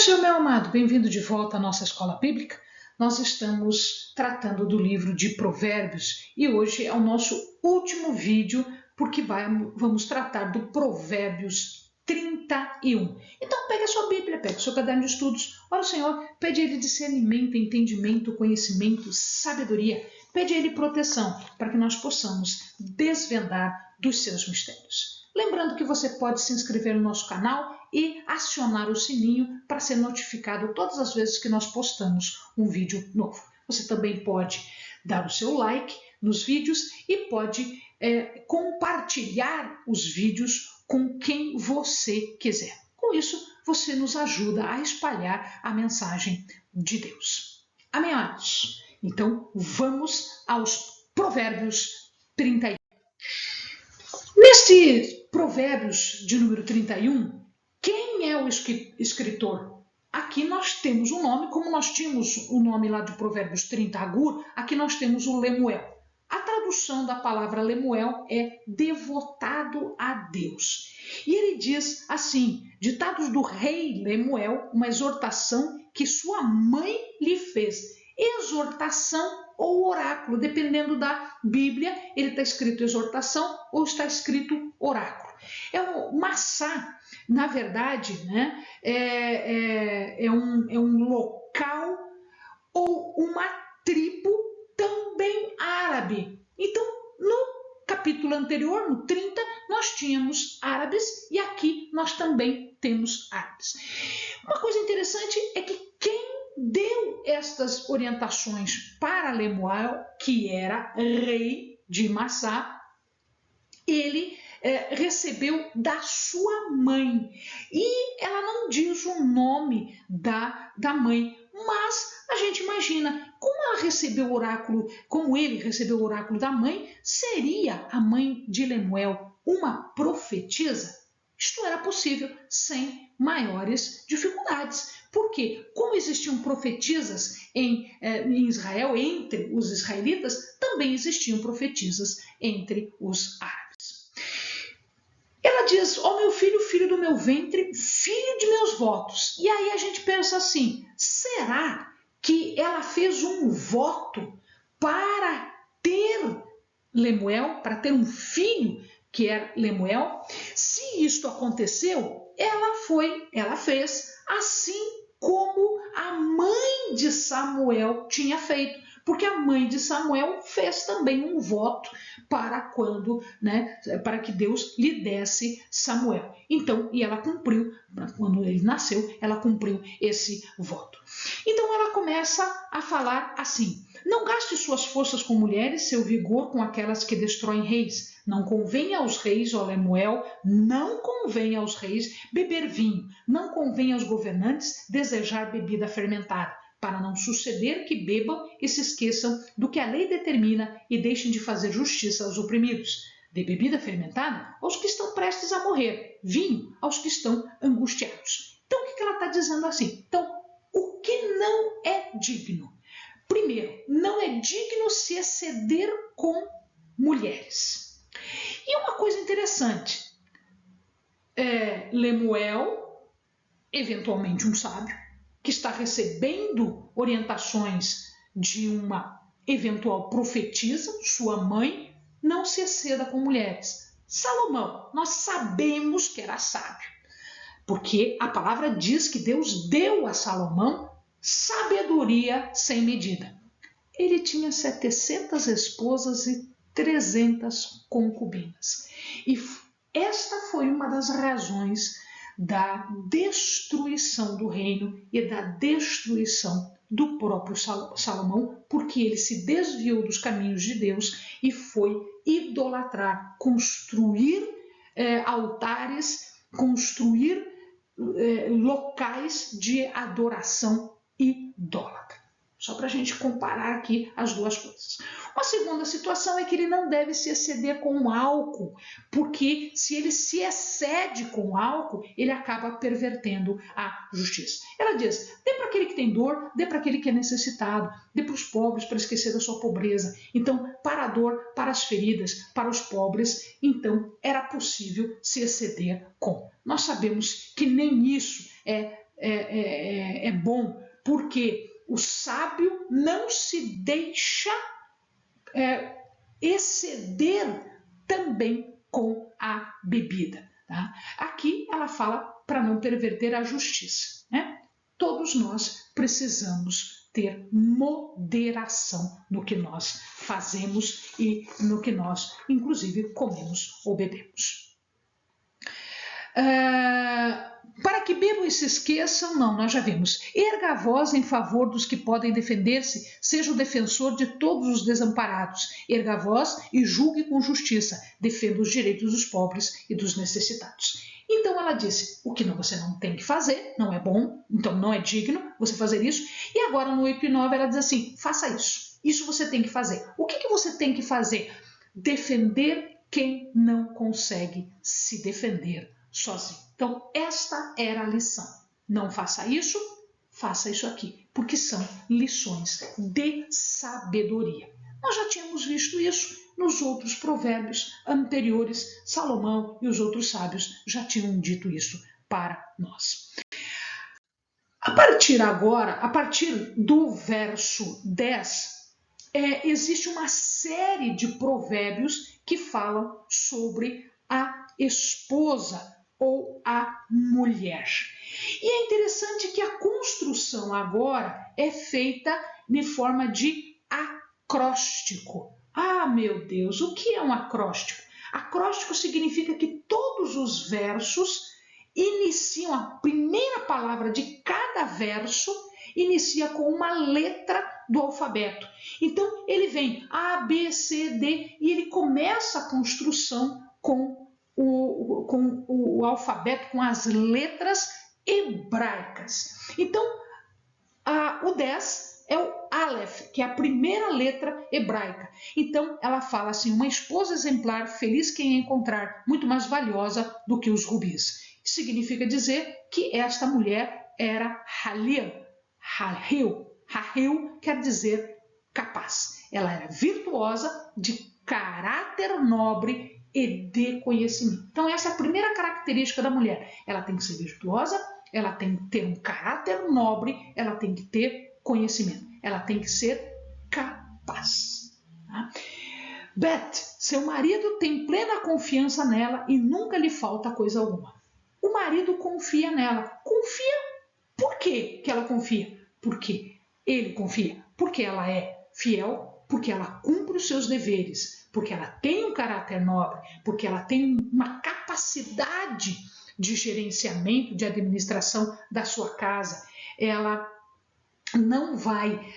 dia, meu amado, bem-vindo de volta à nossa escola bíblica. Nós estamos tratando do livro de Provérbios e hoje é o nosso último vídeo porque vamos tratar do Provérbios 31. Então pegue a sua Bíblia, pegue o seu caderno de estudos, ora o Senhor, pede a Ele discernimento, entendimento, conhecimento, sabedoria, pede a Ele proteção para que nós possamos desvendar dos seus mistérios. Lembrando que você pode se inscrever no nosso canal e acionar o sininho para ser notificado todas as vezes que nós postamos um vídeo novo. Você também pode dar o seu like nos vídeos e pode compartilhar os vídeos com quem você quiser. Com isso, você nos ajuda a espalhar a mensagem de Deus. Amém, amados? Então, vamos aos Provérbios 31. Neste Provérbios de número 31, quem é o escritor? Aqui nós temos um nome, como nós tínhamos o nome lá de Provérbios 30, Agur, aqui nós temos o Lemuel. A tradução da palavra Lemuel é devotado a Deus. E ele diz assim, ditados do rei Lemuel, uma exortação que sua mãe lhe fez. Exortação ou oráculo, dependendo da Bíblia, ele está escrito exortação ou está escrito oráculo. O Massá, na verdade, né, é um local ou uma tribo também árabe. Então, no capítulo anterior, no 30, nós tínhamos árabes e aqui nós também temos árabes. Uma coisa interessante é que quem deu estas orientações para Lemuel, que era rei de Massá, ele recebeu da sua mãe. E ela não diz o nome da mãe, mas a gente imagina como ela recebeu o oráculo, como ele recebeu o oráculo da mãe, seria a mãe de Lemuel uma profetisa? Isto era possível sem maiores dificuldades. Porque, como existiam profetisas em Israel, entre os israelitas, também existiam profetisas entre os árabes. Ela diz, ó meu filho, filho do meu ventre, filho de meus votos. E aí a gente pensa assim, será que ela fez um voto para ter Lemuel, para ter um filho que é Lemuel? Se isto aconteceu, ela fez assim como a mãe de Samuel tinha feito, porque a mãe de Samuel fez também um voto para quando, né, para que Deus lhe desse Samuel. Então, e ela cumpriu, quando ele nasceu, ela cumpriu esse voto. Então ela começa a falar assim: não gaste suas forças com mulheres, seu vigor com aquelas que destroem reis. Não convém aos reis, ó Lemuel, não convém aos reis beber vinho. Não convém aos governantes desejar bebida fermentada, para não suceder que bebam e se esqueçam do que a lei determina e deixem de fazer justiça aos oprimidos. Dê bebida fermentada aos que estão prestes a morrer, vinho aos que estão angustiados. Então, o que ela está dizendo assim? Então, o que não é digno? Primeiro, não é digno se exceder com mulheres. E uma coisa interessante, Lemuel, eventualmente um sábio, que está recebendo orientações de uma eventual profetisa, sua mãe, não se exceda com mulheres. Salomão, nós sabemos que era sábio, porque a palavra diz que Deus deu a Salomão sabedoria sem medida. Ele tinha 700 esposas e 300 concubinas. E esta foi uma das razões da destruição do reino e da destruição do próprio Salomão, porque ele se desviou dos caminhos de Deus e foi idolatrar, construir altares, construir locais de adoração idólatra. Só para a gente comparar aqui as duas coisas. Uma segunda situação é que ele não deve se exceder com álcool, porque se ele se excede com álcool, ele acaba pervertendo a justiça. Ela diz, dê para aquele que tem dor, dê para aquele que é necessitado, dê para os pobres para esquecer da sua pobreza. Então, para a dor, para as feridas, para os pobres, então era possível se exceder com. Nós sabemos que nem isso é porque o sábio não se deixa exceder também com a bebida. Tá? Aqui ela fala para não perverter a justiça. Né? Todos nós precisamos ter moderação no que nós fazemos e no que nós, inclusive, comemos ou bebemos. Para que bebam e se esqueçam, não, nós já vimos. Erga a voz em favor dos que podem defender-se, seja o defensor de todos os desamparados. Erga a voz e julgue com justiça, defenda os direitos dos pobres e dos necessitados. Então ela disse, o que você não tem que fazer, não é bom, então não é digno você fazer isso. E agora no 8 e 9 ela diz assim, faça isso, isso você tem que fazer. O que você tem que fazer? Defender quem não consegue se defender sozinho. Então, esta era a lição. Não faça isso aqui, porque são lições de sabedoria. Nós já tínhamos visto isso nos outros provérbios anteriores. Salomão e os outros sábios já tinham dito isso para nós. A partir do verso 10, existe uma série de provérbios que falam sobre a esposa ou a mulher. E é interessante que a construção agora é feita de forma de acróstico. Ah, meu Deus, o que é um acróstico? Acróstico significa que todos os versos iniciam, a primeira palavra de cada verso inicia com uma letra do alfabeto. Então, ele vem A, B, C, D e ele começa a construção com o alfabeto, com as letras hebraicas. Então, o 10 é o Aleph, que é a primeira letra hebraica. Então, ela fala assim, uma esposa exemplar, feliz quem a encontrar, muito mais valiosa do que os rubis. Significa dizer que esta mulher era Halil. Halil quer dizer capaz. Ela era virtuosa, de caráter nobre e de conhecimento. Então, essa é a primeira característica da mulher. Ela tem que ser virtuosa, ela tem que ter um caráter nobre, ela tem que ter conhecimento. Ela tem que ser capaz. Tá? Bet, seu marido tem plena confiança nela e nunca lhe falta coisa alguma. O marido confia nela. Confia. Por quê que ela confia? Porque ele confia. Porque ela é fiel, porque ela cumpre os seus deveres, porque ela tem um caráter nobre, porque ela tem uma capacidade de gerenciamento, de administração da sua casa. Ela não vai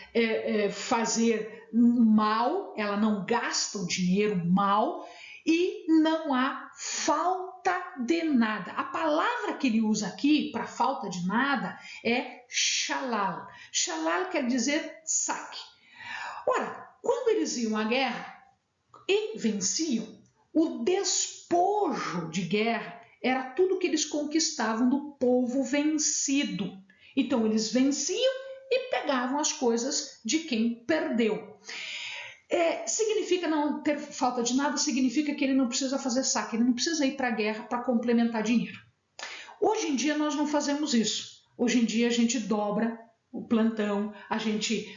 fazer mal, ela não gasta o dinheiro mal e não há falta de nada. A palavra que ele usa aqui para falta de nada é shalal. Shalal quer dizer saque. Ora, quando eles iam à guerra e venciam, o despojo de guerra era tudo que eles conquistavam do povo vencido. Então eles venciam e pegavam as coisas de quem perdeu. Significa não ter falta de nada, significa que ele não precisa fazer saque, ele não precisa ir para a guerra para complementar dinheiro. Hoje em dia nós não fazemos isso. Hoje em dia a gente dobra o plantão, a gente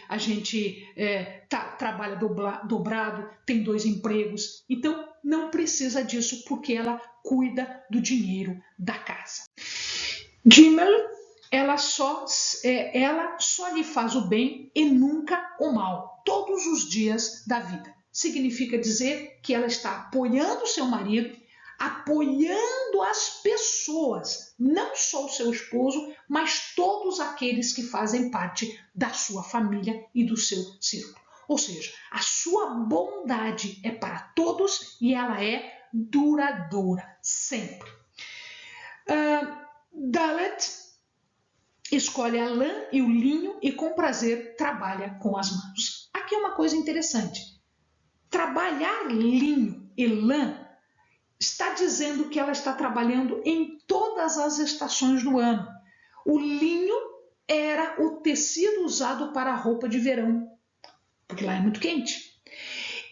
trabalha dobrado, tem 2 empregos, então não precisa disso porque ela cuida do dinheiro da casa. Gimel, ela só lhe faz o bem e nunca o mal, todos os dias da vida. Significa dizer que ela está apoiando o seu marido, apoiando as pessoas, não só o seu esposo, mas todos aqueles que fazem parte da sua família e do seu círculo. Ou seja, a sua bondade é para todos e ela é duradoura, sempre. Dalet escolhe a lã e o linho e com prazer trabalha com as mãos. Aqui é uma coisa interessante. Trabalhar linho e lã está dizendo que ela está trabalhando em todas as estações do ano. O linho era o tecido usado para a roupa de verão, porque lá é muito quente.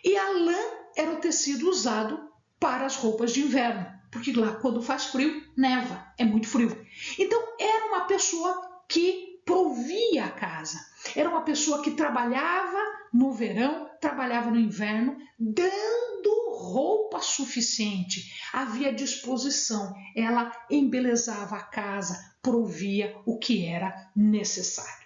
E a lã era o tecido usado para as roupas de inverno, porque lá quando faz frio, neva, é muito frio. Então era uma pessoa que provia a casa. Era uma pessoa que trabalhava no verão, trabalhava no inverno, dando roupa suficiente. Havia disposição. Ela embelezava a casa, provia o que era necessário.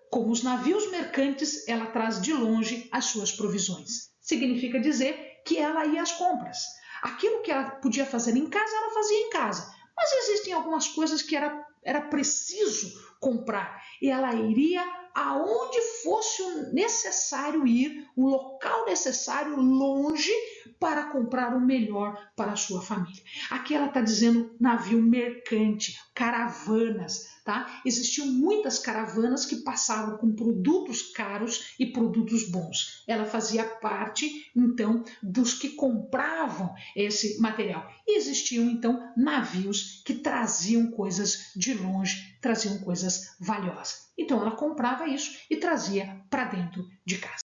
Como os navios mercantes, ela traz de longe as suas provisões. Significa dizer que ela ia às compras. Aquilo que ela podia fazer em casa, ela fazia em casa. Mas existem algumas coisas que era preciso comprar. E ela iria aonde fosse necessário ir, o local necessário, longe, para comprar o melhor para a sua família. Aqui ela está dizendo navio mercante, caravanas. Tá? Existiam muitas caravanas que passavam com produtos caros e produtos bons. Ela fazia parte, então, dos que compravam esse material. E existiam, então, navios que traziam coisas de longe, traziam coisas valiosas. Então, ela comprava isso e trazia para dentro de casa.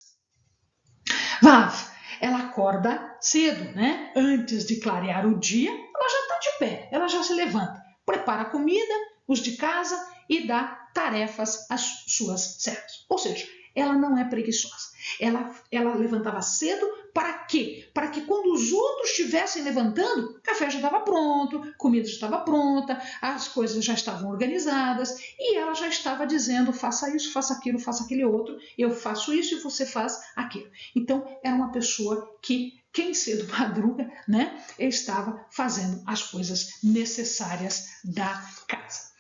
Vav, ela acorda cedo, né? Antes de clarear o dia, ela já está de pé, ela já se levanta, prepara a comida, os de casa e dá tarefas às suas servas. Ou seja, ela não é preguiçosa. Ela levantava cedo para quê? Para que quando os outros estivessem levantando, o café já estava pronto, a comida já estava pronta, as coisas já estavam organizadas e ela já estava dizendo faça isso, faça aquilo, faça aquele outro, eu faço isso e você faz aquilo. Então, era uma pessoa que quem cedo madruga, né, estava fazendo as coisas necessárias da casa.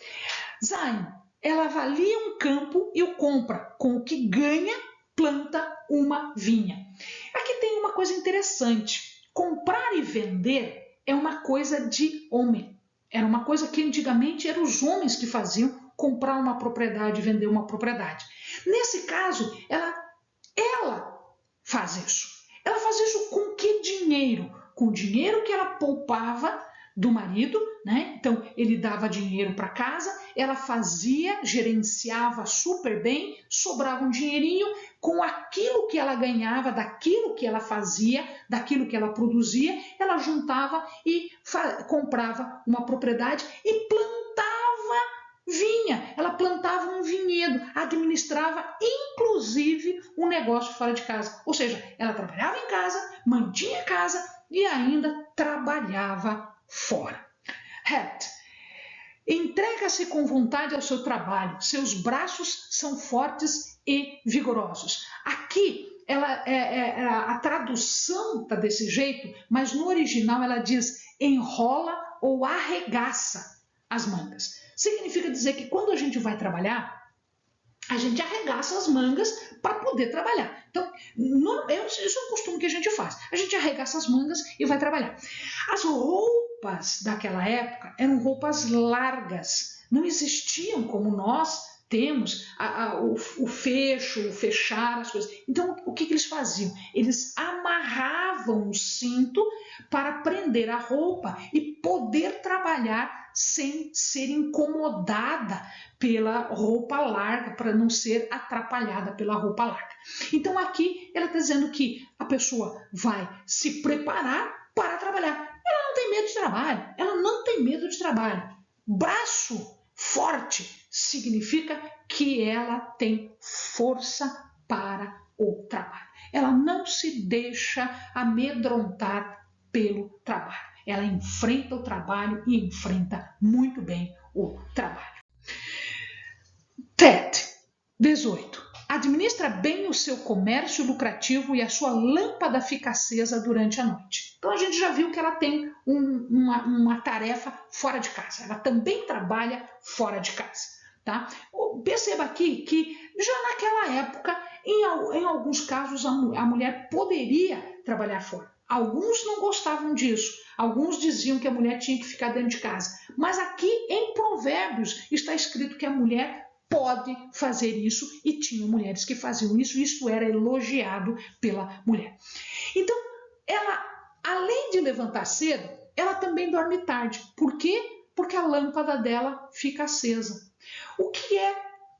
Zayn, ela avalia um campo e o compra. Com o que ganha, planta uma vinha. Aqui tem uma coisa interessante. Comprar e vender é uma coisa de homem. Era uma coisa que antigamente eram os homens que faziam, comprar uma propriedade e vender uma propriedade. Nesse caso, ela faz isso. Ela faz isso com que dinheiro? Com o dinheiro que ela poupava do marido, né? Então ele dava dinheiro para casa, ela fazia, gerenciava super bem, sobrava um dinheirinho, com aquilo que ela ganhava, daquilo que ela fazia, daquilo que ela produzia, ela juntava e comprava uma propriedade e plantava vinha, ela plantava um vinhedo, administrava inclusive um negócio fora de casa, ou seja, ela trabalhava em casa, mantinha a casa e ainda trabalhava fora. Entrega-se com vontade ao seu trabalho, seus braços são fortes e vigorosos. Aqui a tradução está desse jeito, mas no original ela diz enrola ou arregaça as mangas. Significa dizer que quando a gente vai trabalhar, a gente arregaça as mangas para poder trabalhar. Então, isso é um costume que a gente faz. A gente arregaça as mangas e vai trabalhar. As roupas daquela época eram roupas largas. Não existiam como nós temos o fecho, o fechar as coisas. Então, o que eles faziam? Eles amarravam o cinto para prender a roupa e poder trabalhar sem ser incomodada pela roupa larga, para não ser atrapalhada pela roupa larga. Então aqui ela está dizendo que a pessoa vai se preparar para trabalhar. Ela não tem medo de trabalho, ela não tem medo de trabalho. Braço forte significa que ela tem força para o trabalho. Ela não se deixa amedrontar pelo trabalho. Ela enfrenta o trabalho e enfrenta muito bem o trabalho. 18. Administra bem o seu comércio lucrativo e a sua lâmpada fica acesa durante a noite. Então a gente já viu que ela tem uma tarefa fora de casa. Ela também trabalha fora de casa. Tá? Perceba aqui que já naquela época, em alguns casos, a mulher poderia trabalhar fora. Alguns não gostavam disso, alguns diziam que a mulher tinha que ficar dentro de casa. Mas aqui em Provérbios está escrito que a mulher pode fazer isso e tinha mulheres que faziam isso, e isso era elogiado pela mulher. Então, ela, além de levantar cedo, ela também dorme tarde. Por quê? Porque a lâmpada dela fica acesa. O que é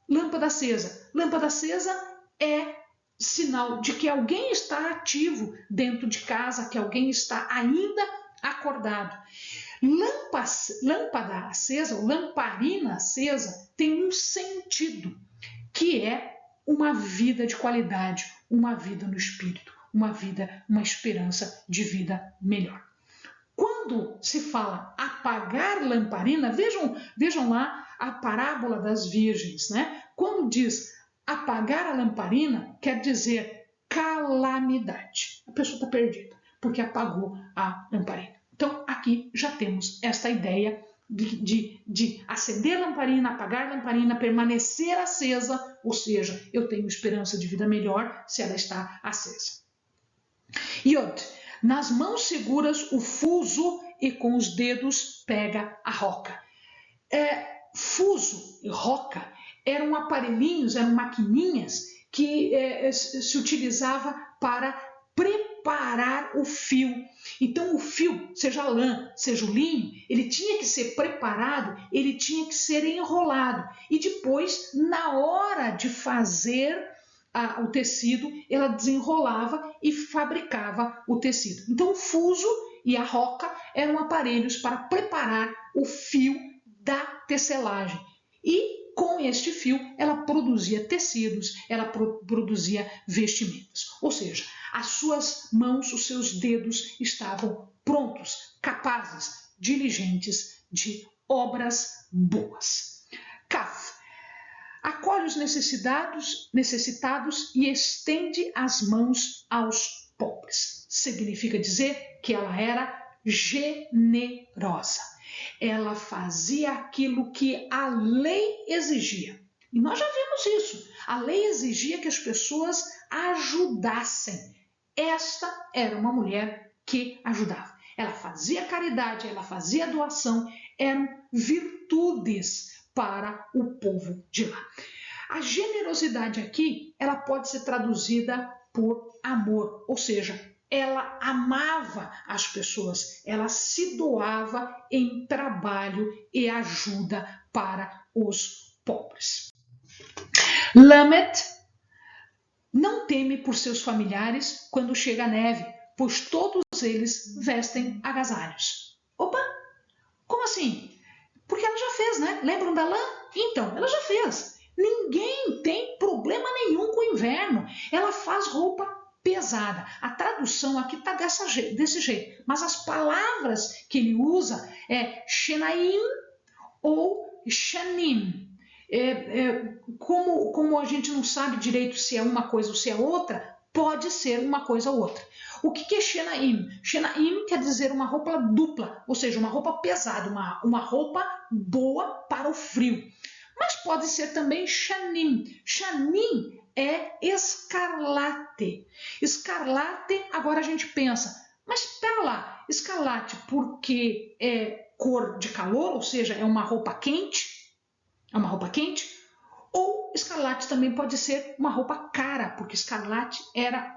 lâmpada acesa? Lâmpada acesa é sinal de que alguém está ativo dentro de casa, que alguém está ainda acordado. Lâmpada acesa, ou lamparina acesa, tem um sentido, que é uma vida de qualidade, uma vida no espírito, uma esperança de vida melhor. Quando se fala apagar lamparina, vejam lá a parábola das virgens, né? Quando diz apagar a lamparina, quer dizer calamidade. A pessoa está perdida, porque apagou a lamparina. Então, aqui já temos esta ideia de acender a lamparina, apagar a lamparina, permanecer acesa, ou seja, eu tenho esperança de vida melhor se ela está acesa. Yod, nas mãos seguras o fuso e com os dedos pega a roca. Fuso e roca eram aparelhinhos, eram maquininhas que se utilizava para preparar o fio. Então o fio, seja a lã, seja o linho, ele tinha que ser preparado, ele tinha que ser enrolado. E depois, na hora de fazer o tecido, ela desenrolava e fabricava o tecido. Então o fuso e a roca eram aparelhos para preparar o fio da tecelagem. E com este fio ela produzia tecidos, ela produzia vestimentas. Ou seja, as suas mãos, os seus dedos estavam prontos, capazes, diligentes de obras boas. Kaf. Acolhe os necessitados e estende as mãos aos pobres. Significa dizer que ela era generosa. Ela fazia aquilo que a lei exigia. E nós já vimos isso. A lei exigia que as pessoas ajudassem. Esta era uma mulher que ajudava. Ela fazia caridade, ela fazia doação, eram virtudes para o povo de lá. A generosidade aqui, ela pode ser traduzida por amor, ou seja, ela amava as pessoas, ela se doava em trabalho e ajuda para os pobres. Lamet não teme por seus familiares quando chega a neve, pois todos eles vestem agasalhos. Opa, como assim? Porque ela já fez, né? Lembram da lã? Então, ela já fez. Ninguém tem problema nenhum com o inverno. Ela faz roupa pesada. A tradução aqui está desse jeito. Mas as palavras que ele usa é shenaim ou shanim. Como a gente não sabe direito se é uma coisa ou se é outra, pode ser uma coisa ou outra. O que é shenaim? Shenaim quer dizer uma roupa dupla, ou seja, uma roupa pesada, uma roupa boa para o frio. Mas pode ser também shanim. Shanim é escarlate. Escarlate, agora a gente pensa, mas espera lá, escarlate porque é cor de calor, ou seja, é uma roupa quente? É uma roupa quente? Ou escarlate também pode ser uma roupa cara, porque escarlate era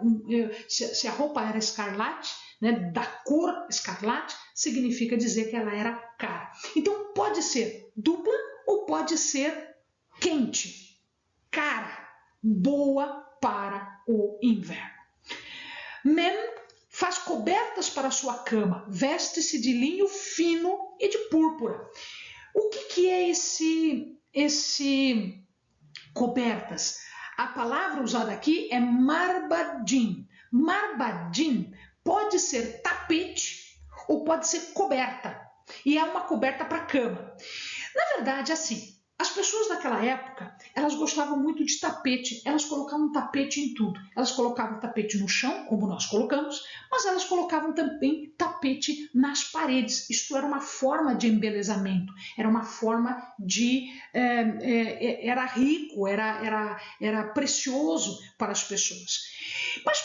se a roupa era escarlate, né, da cor escarlate, significa dizer que ela era cara. Então pode ser dupla ou pode ser quente, cara, boa para o inverno. Mem faz cobertas para sua cama, veste-se de linho fino e de púrpura. O que é esse cobertas? A palavra usada aqui é marbadim. Marbadim pode ser tapete ou pode ser coberta. E é uma coberta para cama. Na verdade, assim, as pessoas daquela época, elas gostavam muito de tapete, elas colocavam tapete em tudo. Elas colocavam tapete no chão, como nós colocamos, mas elas colocavam também tapete nas paredes. Isto era uma forma de embelezamento, era uma forma de... era rico, era precioso para as pessoas. Mas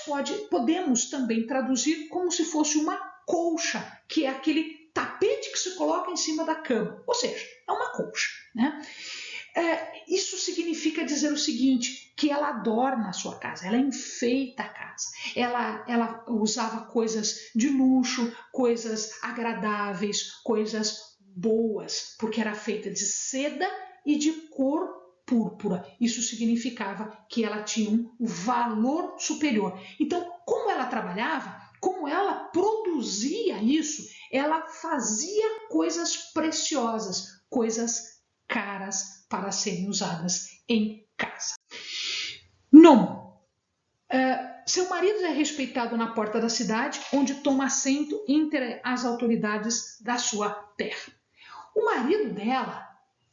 podemos também traduzir como se fosse uma colcha, que é aquele tapete que se coloca em cima da cama, ou seja, é uma colcha, né? Isso significa dizer o seguinte, que ela adorna a sua casa, ela enfeita a casa, ela usava coisas de luxo, coisas agradáveis, coisas boas, porque era feita de seda e de cor púrpura. Isso significava que ela tinha um valor superior. Então, como ela trabalhava, como ela produzia isso, ela fazia coisas preciosas, coisas caras para serem usadas em casa. Nono, seu marido é respeitado na porta da cidade, onde toma assento entre as autoridades da sua terra. O marido dela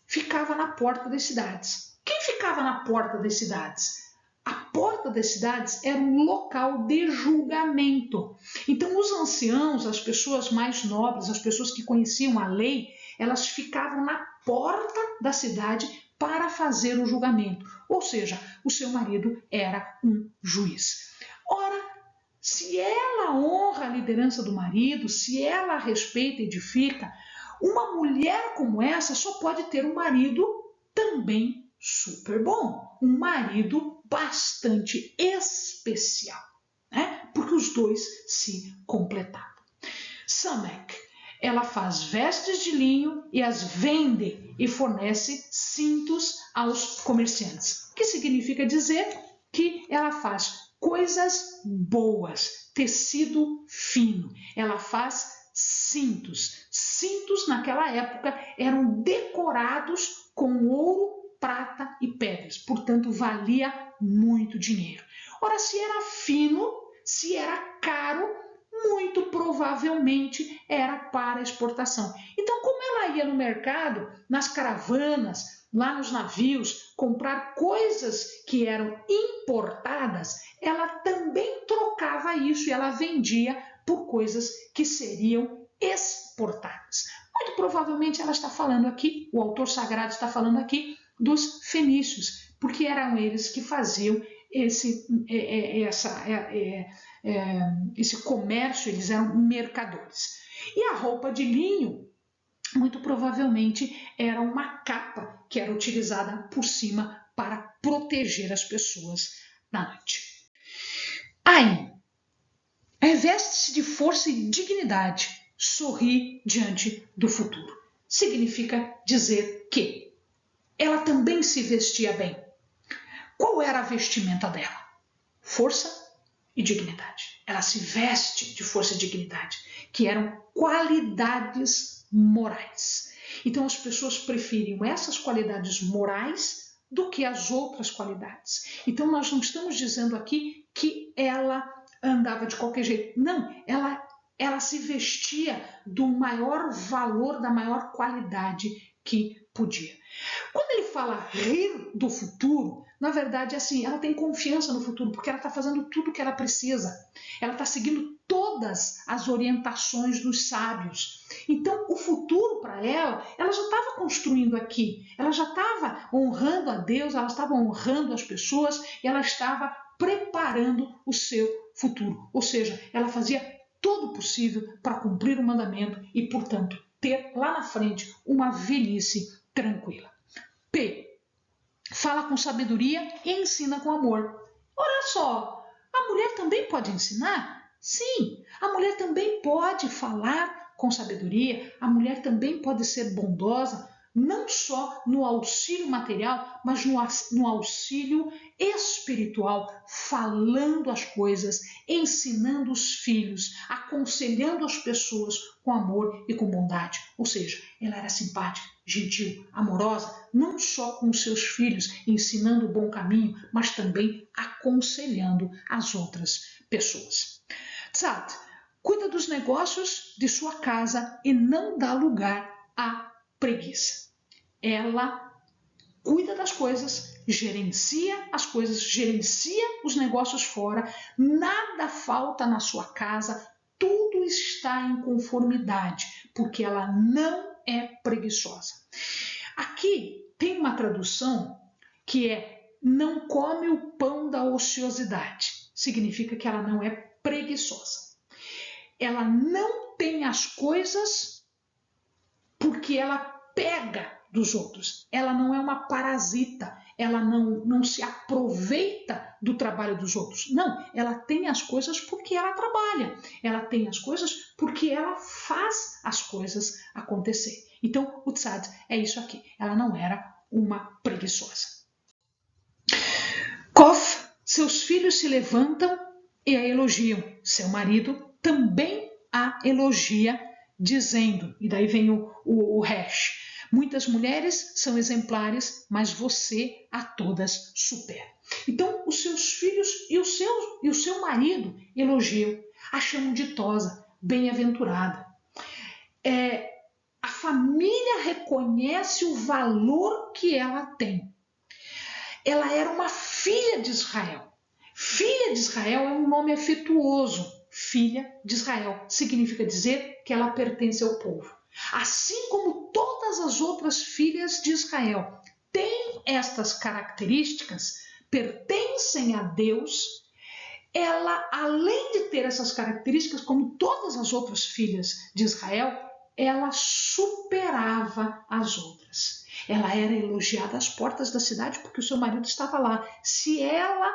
ficava na porta das cidades. Quem ficava na porta das cidades? A porta das cidades era um local de julgamento. Então, os anciãos, as pessoas mais nobres, as pessoas que conheciam a lei, elas ficavam na porta da cidade para fazer o julgamento. Ou seja, o seu marido era um juiz. Ora, se ela honra a liderança do marido, se ela respeita e edifica, uma mulher como essa só pode ter um marido também super bom, um marido bastante especial, né? Porque os dois se completavam. Samek, ela faz vestes de linho e as vende e fornece cintos aos comerciantes, que significa dizer que ela faz coisas boas, tecido fino, ela faz cintos. Cintos naquela época eram decorados com ouro, prata e pedras, portanto valia muito dinheiro. Ora, se era fino, se era caro, muito provavelmente era para exportação. Então, como ela ia no mercado, nas caravanas, lá nos navios, comprar coisas que eram importadas, ela também trocava isso e ela vendia por coisas que seriam exportadas. Muito provavelmente ela está falando aqui, o autor sagrado está falando aqui dos fenícios, porque eram eles que faziam esse comércio, eles eram mercadores. E a roupa de linho, muito provavelmente, era uma capa que era utilizada por cima para proteger as pessoas na noite. Aí, reveste-se de força e dignidade, sorri diante do futuro. Significa dizer que ela também se vestia bem. Qual era a vestimenta dela? Força e dignidade. Ela se veste de força e dignidade, que eram qualidades morais. Então as pessoas preferiam essas qualidades morais do que as outras qualidades. Então nós não estamos dizendo aqui que ela andava de qualquer jeito. Não, ela se vestia do maior valor, da maior qualidade que podia. Quando ele fala rir do futuro, na verdade, assim, ela tem confiança no futuro, porque ela está fazendo tudo o que ela precisa. Ela está seguindo todas as orientações dos sábios. Então, o futuro para ela já estava construindo aqui. Ela já estava honrando a Deus, ela estava honrando as pessoas, e ela estava preparando o seu futuro. Ou seja, ela fazia todo o possível para cumprir o mandamento e, portanto, ter lá na frente uma velhice tranquila. P. Fala com sabedoria e ensina com amor. Olha só, a mulher também pode ensinar? Sim, a mulher também pode falar com sabedoria, a mulher também pode ser bondosa, não só no auxílio material, mas no auxílio espiritual, falando as coisas, ensinando os filhos, aconselhando as pessoas com amor e com bondade. Ou seja, ela era simpática, gentil, amorosa, não só com os seus filhos, ensinando o bom caminho, mas também aconselhando as outras pessoas. Tzad, cuida dos negócios de sua casa e não dá lugar a preguiça. Ela cuida das coisas, gerencia as coisas, gerencia os negócios fora, nada falta na sua casa, tudo está em conformidade, porque ela não é preguiçosa. Aqui tem uma tradução que é não come o pão da ociosidade. Significa que ela não é preguiçosa. Ela não tem as coisas porque ela pega dos outros. Ela não é uma parasita, ela não se aproveita do trabalho dos outros. Não, ela tem as coisas porque ela trabalha. Ela tem as coisas porque ela faz as coisas acontecer. Então, o tzad é isso aqui. Ela não era uma preguiçosa. Kof, seus filhos se levantam e a elogiam. Seu marido também a elogia, dizendo, e daí vem o hash, muitas mulheres são exemplares, mas você a todas supera. Então, os seus filhos e o seu marido elogiam, a chamam ditosa, bem-aventurada. A família reconhece o valor que ela tem. Ela era uma filha de Israel. Filha de Israel é um nome afetuoso. Filha de Israel significa dizer que ela pertence ao povo. Assim como todas as outras filhas de Israel têm estas características, pertencem a Deus, ela, além de ter essas características, como todas as outras filhas de Israel, ela superava as outras. Ela era elogiada às portas da cidade porque o seu marido estava lá. Se ela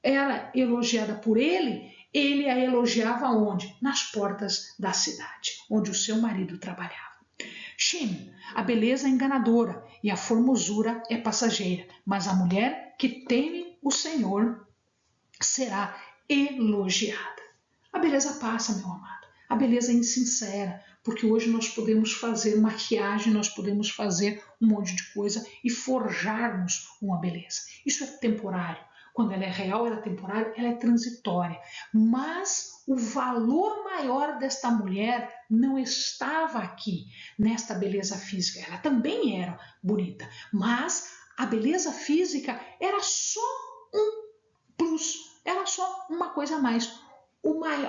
era elogiada por ele, ele a elogiava onde? Nas portas da cidade, onde o seu marido trabalhava. Shin, a beleza é enganadora e a formosura é passageira, mas a mulher que teme o Senhor será elogiada. A beleza passa, meu amado. A beleza é insincera, porque hoje nós podemos fazer maquiagem, nós podemos fazer um monte de coisa e forjarmos uma beleza. Isso é temporário. Quando ela é real, ela é temporária, ela é transitória. Mas o valor maior desta mulher não estava aqui, nesta beleza física. Ela também era bonita, mas a beleza física era só um plus, era só uma coisa a mais.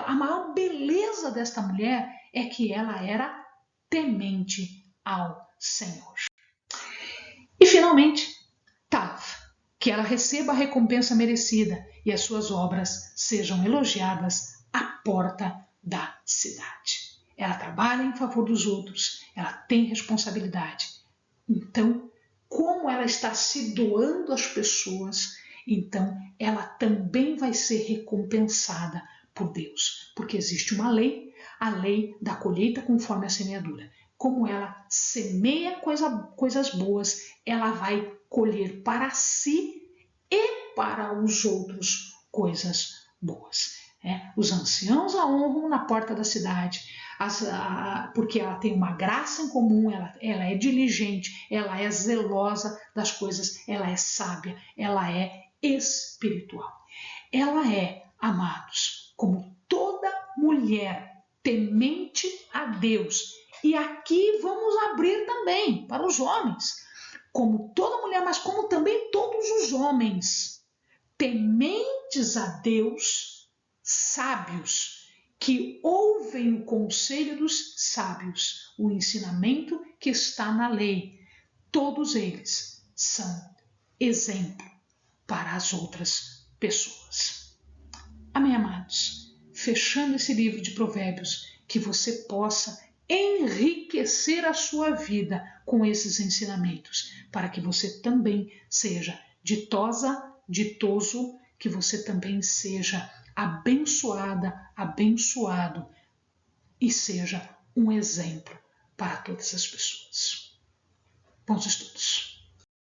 A maior beleza desta mulher é que ela era temente ao Senhor. E finalmente, Tav, que ela receba a recompensa merecida e as suas obras sejam elogiadas à porta da cidade. Ela trabalha em favor dos outros, ela tem responsabilidade. Então, como ela está se doando às pessoas, então ela também vai ser recompensada por Deus, porque existe uma lei, a lei da colheita conforme a semeadura. Como ela semeia coisas boas, ela vai colher para si e para os outros coisas boas. Os anciãos a honram na porta da cidade, porque ela tem uma graça em comum, ela é diligente, ela é zelosa das coisas, ela é sábia, ela é espiritual. Ela é, amados, como toda mulher temente a Deus. E aqui vamos abrir também para os homens, como toda mulher, mas como também todos os homens, tementes a Deus, sábios, que ouvem o conselho dos sábios, o ensinamento que está na lei. Todos eles são exemplo para as outras pessoas. Amém, amados? Fechando esse livro de Provérbios, que você possa enriquecer a sua vida com esses ensinamentos, para que você também seja ditosa, ditoso, que você também seja abençoada, abençoado e seja um exemplo para todas as pessoas. Bons estudos!